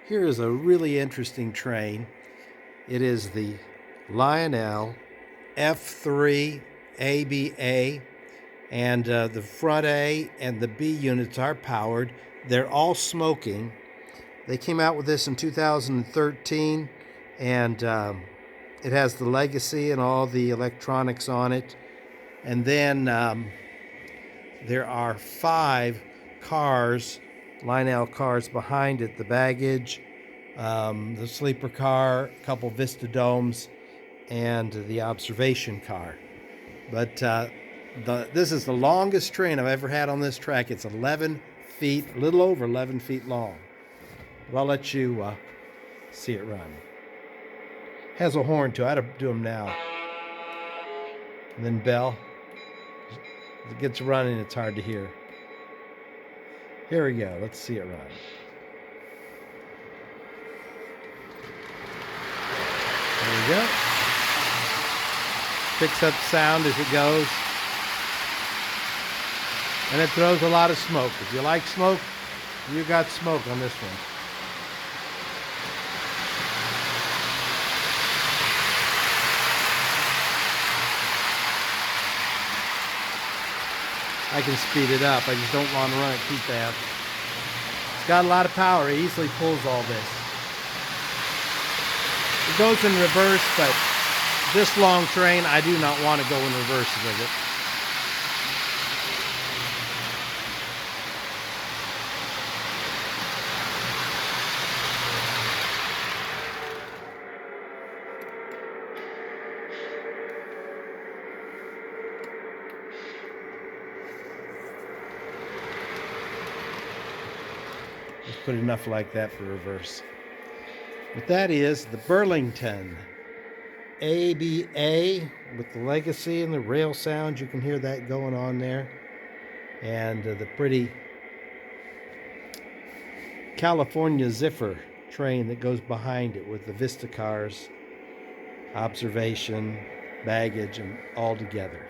Here is a really interesting train. It is the Lionel F3 ABA, and the front A and the B units are powered. They're all smoking. They came out with this in 2013, and it has the Legacy and all the electronics on it. And then there are 5 cars, Lionel cars behind it, the baggage, the sleeper car, a couple Vista Domes, and the observation car. But this is the longest train I've ever had on this track. It's 11 feet, a little over 11 feet long. But I'll let you see it run. Has a horn too. I had to do them now. And then bell. As it gets running, it's hard to hear. Here we go. Let's see it run. There we go. Picks up sound as it goes. And it throws a lot of smoke. If you like smoke, you got smoke on this one. I can speed it up. I just don't want to run it too fast. It's got a lot of power. It easily pulls all this. It goes in reverse, but this long train, I do not want to go in reverse with it. Just put enough like that for reverse. But that is the Burlington ABA with the Legacy and the rail sound. You can hear that going on there. And the pretty California Zephyr train that goes behind it with the Vista cars, observation, baggage, and all together.